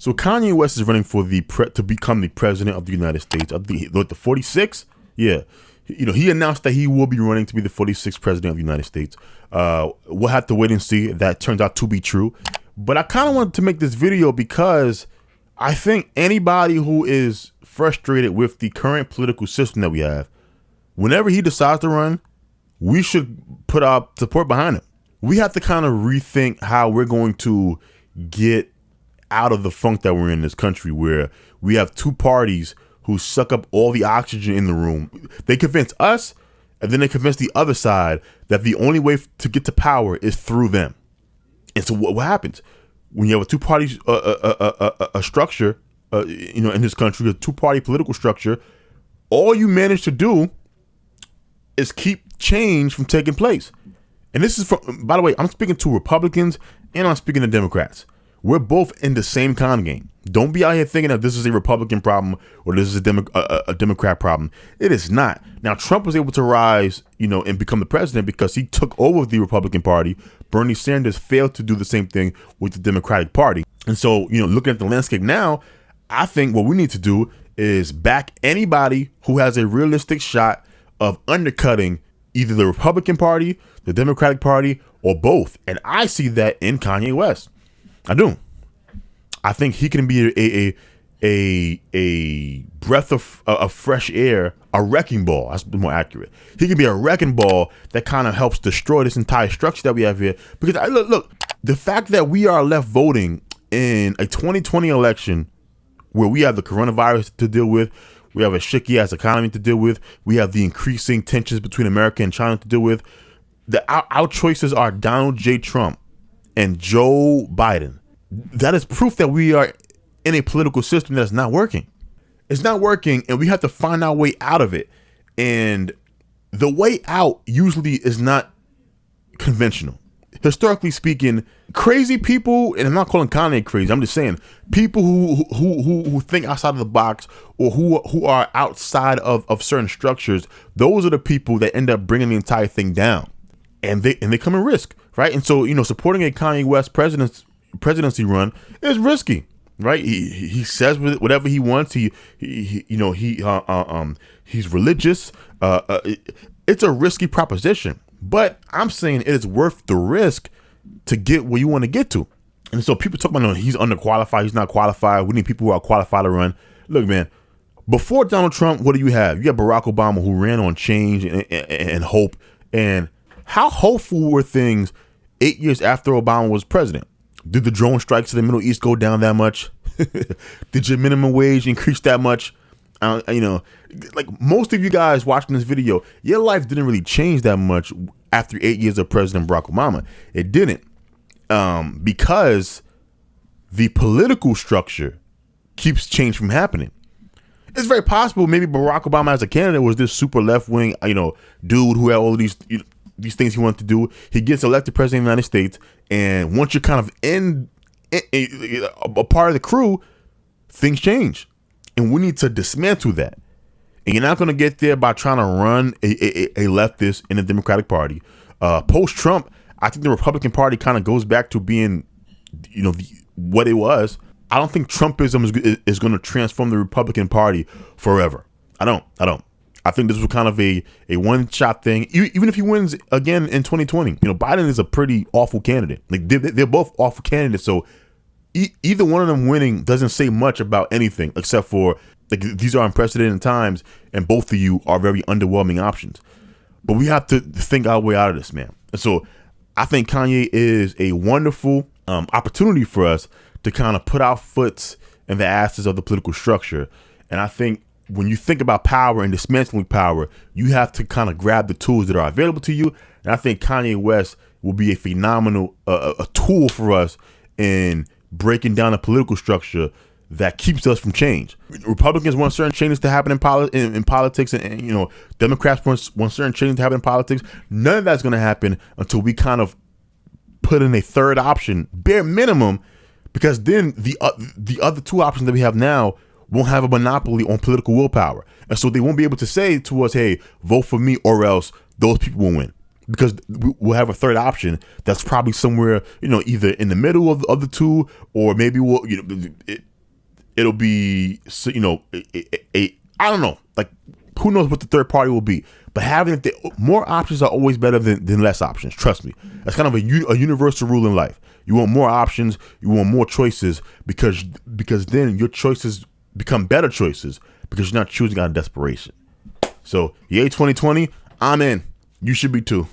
So Kanye West is running for to become the president of the United States of the 46th. Yeah, he announced that he will be running to be the 46th president of the United States. We'll have to wait and see if that turns out to be true. But I kind of wanted to make this video because I think anybody who is frustrated with the current political system that we have, whenever he decides to run, we should put our support behind him. We have to kind of rethink how we're going to get out of the funk that we're in this country, where we have two parties who suck up all the oxygen in the room. They convince us, and then they convince the other side that the only way to get to power is through them. And so what happens when you have a two-party a structure, in this country, a two-party political structure? All you manage to do is keep change from taking place. And this is from, by the way, I'm speaking to Republicans and I'm speaking to Democrats. We're both in the same kind of game. Don't be out here thinking that this is a Republican problem or this is a Democrat problem. It is not. Now, Trump was able to rise, and become the president because he took over the Republican Party. Bernie Sanders failed to do the same thing with the Democratic Party. And so, looking at the landscape now, I think what we need to do is back anybody who has a realistic shot of undercutting either the Republican Party, the Democratic Party, or both. And I see that in Kanye West. I do. I think he can be a breath of fresh air, a wrecking ball. That's more accurate. He can be a wrecking ball that kind of helps destroy this entire structure that we have here. Because look, the fact that we are left voting in a 2020 election where we have the coronavirus to deal with, we have a shaky ass economy to deal with, we have the increasing tensions between America and China to deal with. Our choices are Donald J. Trump and Joe Biden. That is proof that we are in a political system that's not working. It's not working, and we have to find our way out of it. And the way out usually is not conventional. Historically speaking, crazy people, and I'm not calling Kanye crazy, I'm just saying people who think outside of the box or who are outside of certain structures, those are the people that end up bringing the entire thing down. And they come in risk, right? And so, supporting a Kanye West presidency run is risky, right? He says whatever he wants. He's religious. It's a risky proposition, but I'm saying it is worth the risk to get where you want to get to. And so people talk about, he's underqualified, he's not qualified. We need people who are qualified to run. Look, man, before Donald Trump, what do you have? You have Barack Obama, who ran on change and hope. And how hopeful were things 8 years after Obama was president? Did the drone strikes in the Middle East go down that much? Did your minimum wage increase that much? Like most of you guys watching this video, your life didn't really change that much after 8 years of President Barack Obama. It didn't, because the political structure keeps change from happening. It's very possible maybe Barack Obama as a candidate was this super left-wing, dude who had all of these things he wanted to do. He gets elected president of the United States, and once you're kind of in a part of the crew, things change, and we need to dismantle that. And you're not going to get there by trying to run a leftist in the Democratic Party. Post-Trump, I think the Republican Party kind of goes back to being, what it was. I don't think Trumpism is going to transform the Republican Party forever. I don't. I think this was kind of a one-shot thing. Even if he wins again in 2020, Biden is a pretty awful candidate. Like they're both awful candidates. So either one of them winning doesn't say much about anything except for like these are unprecedented times, and both of you are very underwhelming options. But we have to think our way out of this, man. And so I think Kanye is a wonderful opportunity for us to kind of put our foot in the asses of the political structure. And I think when you think about power and dismantling power, you have to kind of grab the tools that are available to you. And I think Kanye West will be a phenomenal a tool for us in breaking down a political structure that keeps us from change. Republicans want certain changes to happen in politics, and Democrats want certain changes to happen in politics. None of that's going to happen until we kind of put in a third option, bare minimum, because then the other two options that we have now won't have a monopoly on political willpower. And so they won't be able to say to us, hey, vote for me or else those people will win. Because we'll have a third option that's probably somewhere, either in the middle of the two, or maybe it'll be, I don't know, like who knows what the third party will be. But having more options are always better than less options. Trust me, that's kind of a universal rule in life. You want more options, you want more choices, because then your choices become better choices because you're not choosing out of desperation. So, yay 2020, I'm in. You should be too.